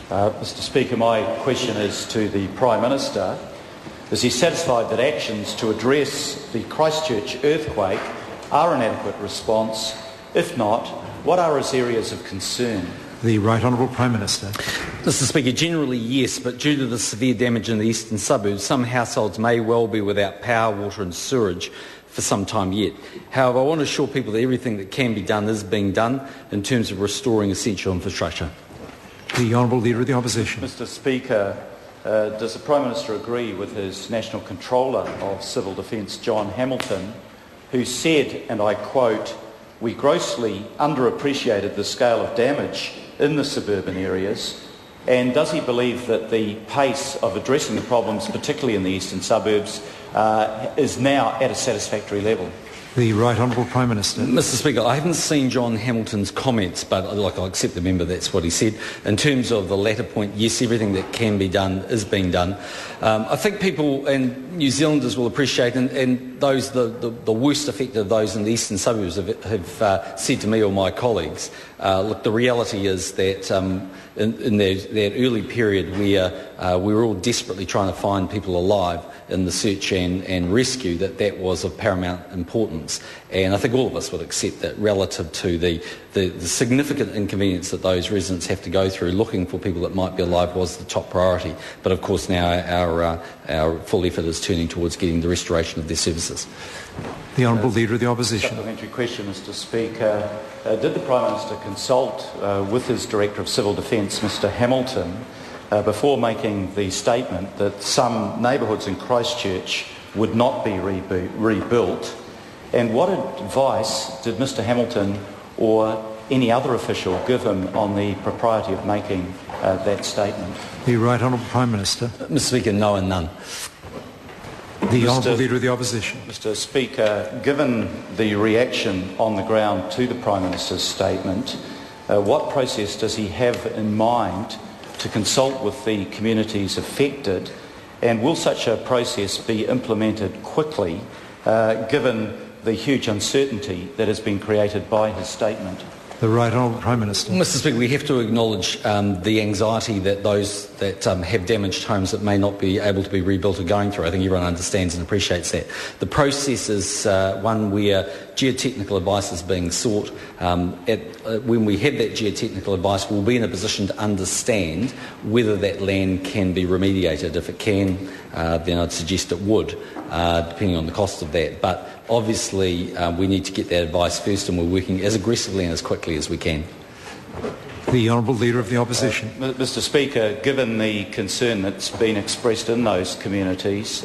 Mr Speaker, my question is to the Prime Minister. Is he satisfied that actions to address the Christchurch earthquake are an adequate response? If not, what are his areas of concern? The Right Honourable Prime Minister. Mr Speaker, generally yes, but due to the severe damage in the eastern suburbs, some households may well be without power, water and sewerage for some time yet. However, I want to assure people that everything that can be done is being done in terms of restoring essential infrastructure. The Honourable Leader of the Opposition. Mr Speaker, does the Prime Minister agree with his National Controller of Civil Defence, John Hamilton, who said, and I quote, "We grossly underappreciated the scale of damage in the suburban areas," and does he believe that the pace of addressing the problems, particularly in the eastern suburbs, is now at a satisfactory level? The Right Honourable Prime Minister. Mr Speaker, I haven't seen John Hamilton's comments, but I'll accept the member, that's what he said. In terms of the latter point, yes, everything that can be done is being done. I think people and New Zealanders will appreciate, and those the worst affected, those in the eastern suburbs, have said to me or my colleagues, look, the reality is that in that early period where we were all desperately trying to find people alive in the search and rescue, that was of paramount importance. And I think all of us would accept that relative to the significant inconvenience that those residents have to go through looking for people that might be alive was the top priority. But of course now our full effort is turning towards getting the restoration of their services. The Honourable Leader of the Opposition. Supplementary question, Mr Speaker. Did the Prime Minister consult with his Director of Civil Defence, Mr Hamilton, before making the statement that some neighbourhoods in Christchurch would not be rebuilt? And what advice did Mr Hamilton or any other official give him on the propriety of making that statement? The Right Honourable Prime Minister. Mr Speaker, no and none. The Honourable Leader of the Opposition. Mr Speaker, given the reaction on the ground to the Prime Minister's statement, what process does he have in mind to consult with the communities affected, and will such a process be implemented quickly given the huge uncertainty that has been created by his statement? The Right Honourable Prime Minister. Mr Speaker, we have to acknowledge the anxiety that those that have damaged homes that may not be able to be rebuilt are going through. I think everyone understands and appreciates that. The process is one where geotechnical advice is being sought. When we have that geotechnical advice, we'll be in a position to understand whether that land can be remediated. If it can, then I'd suggest it would, depending on the cost of that. But obviously, we need to get that advice first, and we're working as aggressively and as quickly as we can. The Honourable Leader of the Opposition. Mr Speaker, given the concern that's been expressed in those communities,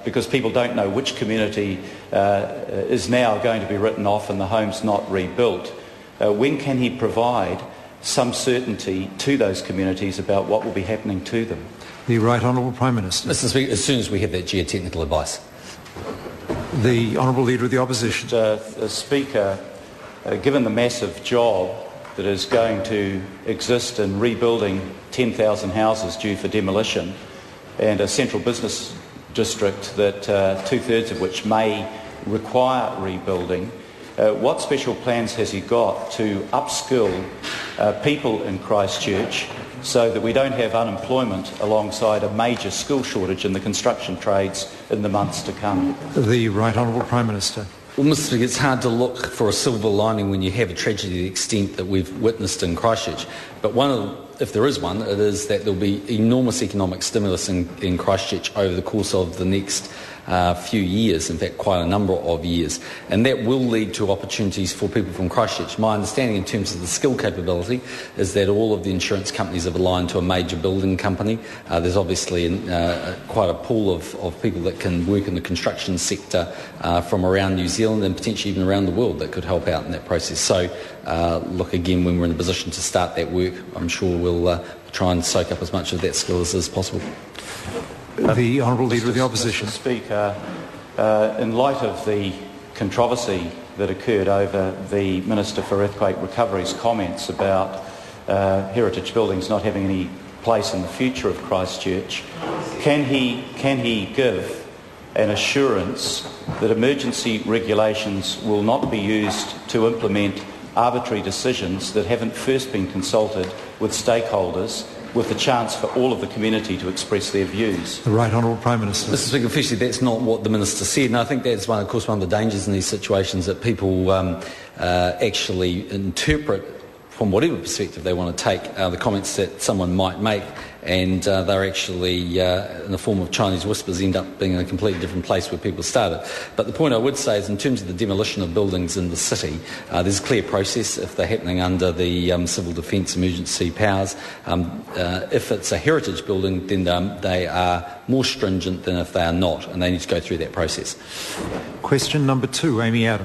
because people don't know which community is now going to be written off and the home's not rebuilt, when can he provide some certainty to those communities about what will be happening to them? The Right Honourable Prime Minister. Mr Speaker, as soon as we have that geotechnical advice. The Honourable Leader of the Opposition. Mr Speaker, given the massive job that is going to exist in rebuilding 10,000 houses due for demolition and a central business district that two-thirds of which may require rebuilding, what special plans has he got to upskill people in Christchurch so that we don't have unemployment alongside a major skill shortage in the construction trades in the months to come? The Right Honourable Prime Minister. Well, Mr Speaker, it's hard to look for a silver lining when you have a tragedy to the extent that we've witnessed in Christchurch. But if there is one, it is that there'll be enormous economic stimulus in Christchurch over the course of the next few years, in fact quite a number of years, and that will lead to opportunities for people from Christchurch. My understanding in terms of the skill capability is that all of the insurance companies have aligned to a major building company. There's obviously quite a pool of people that can work in the construction sector from around New Zealand and potentially even around the world that could help out in that process. So look, again, when we're in a position to start that work, I'm sure we'll try and soak up as much of that skill as possible. The Honourable Leader of the Opposition. Mr Speaker, in light of the controversy that occurred over the Minister for Earthquake Recovery's comments about heritage buildings not having any place in the future of Christchurch, can he give an assurance that emergency regulations will not be used to implement arbitrary decisions that haven't first been consulted with stakeholders with the chance for all of the community to express their views. The Right Honourable Prime Minister. Mr Speaker, officially that's not what the Minister said, and I think that's one of the dangers in these situations, that people actually interpret from whatever perspective they want to take the comments that someone might make, and they're actually, in the form of Chinese whispers, end up being in a completely different place where people started. But the point I would say is, in terms of the demolition of buildings in the city, there's a clear process if they're happening under the Civil Defence emergency powers. If it's a heritage building, then they are more stringent than if they are not, and they need to go through that process. Question number 2, Amy Adams.